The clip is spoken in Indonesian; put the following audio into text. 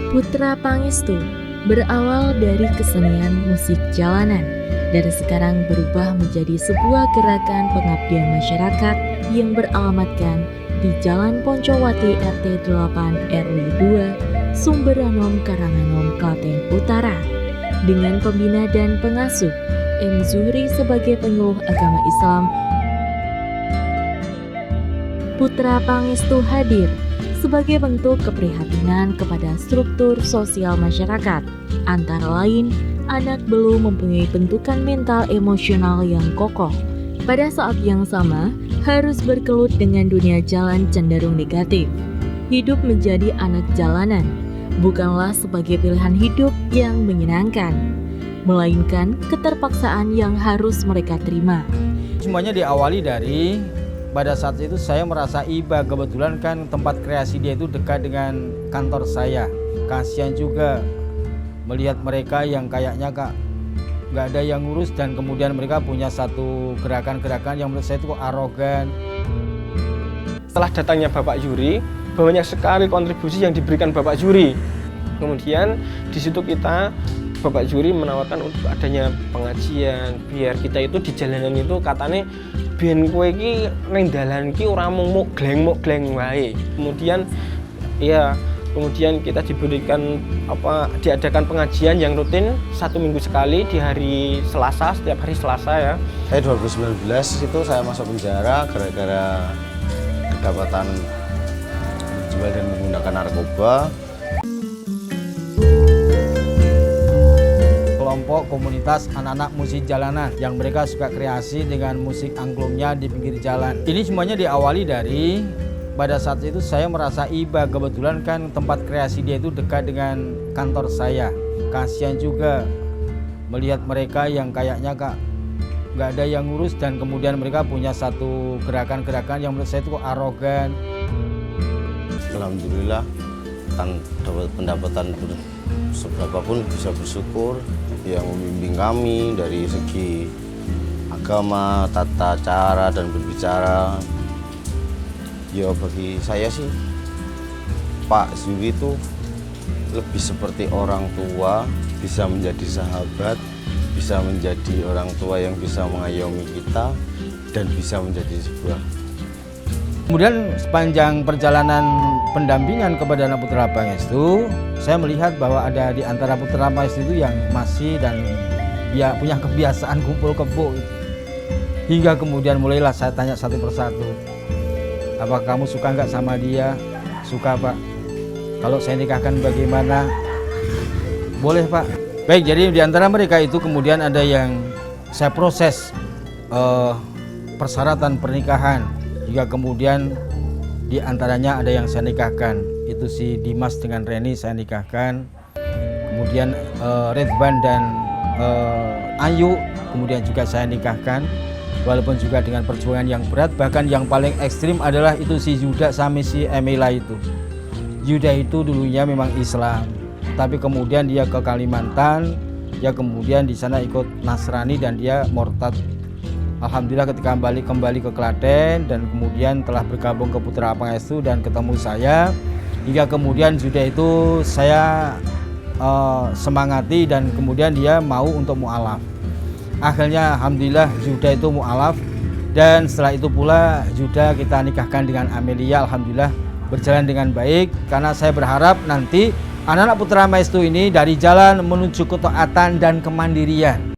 Putra Pangestu berawal dari kesenian musik jalanan dan sekarang berubah menjadi sebuah gerakan pengabdian masyarakat yang beralamatkan di Jalan Poncowati RT 8 RW 2, Sumberanom, Karanganom, Klaten Utara. Dengan pembina dan pengasuh M. Zuhri sebagai penyuluh agama Islam, Putra Pangestu hadir sebagai bentuk keprihatinan kepada struktur sosial masyarakat, antara lain anak belum mempunyai bentukan mental emosional yang kokoh. Pada saat yang sama, harus berkelut dengan dunia jalan cenderung negatif. Hidup menjadi anak jalanan bukanlah sebagai pilihan hidup yang menyenangkan, melainkan keterpaksaan yang harus mereka terima. Semuanya diawali dari pada saat itu saya merasa iba, kebetulan kan tempat kreasi dia itu dekat dengan kantor saya. Kasihan juga melihat mereka yang kayaknya nggak ada yang ngurus, dan kemudian mereka punya satu gerakan-gerakan yang menurut saya itu arogan. Setelah datangnya Bapak Yuri, banyak sekali kontribusi yang diberikan Bapak Yuri. Kemudian di situ Bapak Yuri menawarkan untuk adanya pengajian, biar kita itu di jalanan itu katanya biyen kowe iki ning dalan iki ora mung gleng wae. Kemudian kita diberikan diadakan pengajian yang rutin 1 minggu sekali di hari Selasa, setiap hari Selasa ya. Saya 2019 itu saya masuk penjara gara-gara kedapatan menjual dan menggunakan narkoba. Kelompok komunitas anak-anak musik jalanan yang mereka suka kreasi dengan musik angklungnya di pinggir jalan. Ini semuanya diawali dari pada saat itu saya merasa iba, kebetulan kan tempat kreasi dia itu dekat dengan kantor saya. Kasihan juga melihat mereka yang kayaknya nggak ada yang ngurus, dan kemudian mereka punya satu gerakan-gerakan yang menurut saya itu arogan. Alhamdulillah kan dapat pendapatan seberapa pun bisa bersyukur yang membimbing kami dari segi agama, tata cara dan berbicara. Ya bagi saya sih Pak Zuhri itu lebih seperti orang tua, bisa menjadi sahabat, bisa menjadi orang tua yang bisa mengayomi kita dan bisa menjadi sebuah. Kemudian sepanjang perjalanan pendampingan kepada anak Putra Pangestu, saya melihat bahwa ada di antara Putra Pangestu itu yang masih dan dia punya kebiasaan kumpul kebo. Hingga kemudian mulailah saya tanya satu persatu, apa kamu suka nggak sama dia? Suka Pak. Kalau saya nikahkan bagaimana? Boleh Pak. Baik, jadi di antara mereka itu kemudian ada yang saya proses persyaratan pernikahan. Hingga kemudian di antaranya ada yang saya nikahkan. Itu si Dimas dengan Reni saya nikahkan. Kemudian Redban dan Ayu kemudian juga saya nikahkan. Walaupun juga dengan perjuangan yang berat, bahkan yang paling ekstrim adalah itu si Yuda sama si Emila itu. Yuda itu dulunya memang Islam, tapi kemudian dia ke Kalimantan, dia kemudian di sana ikut Nasrani dan dia murtad. Alhamdulillah ketika kembali ke Klaten dan kemudian telah bergabung ke Putra Pangestu dan ketemu saya, hingga kemudian Yuda itu saya semangati dan kemudian dia mau untuk mu'alaf. Akhirnya alhamdulillah Yuda itu mu'alaf, dan setelah itu pula Yuda kita nikahkan dengan Amelia. Alhamdulillah berjalan dengan baik, karena saya berharap nanti anak-anak Putra Pangestu ini dari jalan menuju ketaatan dan kemandirian.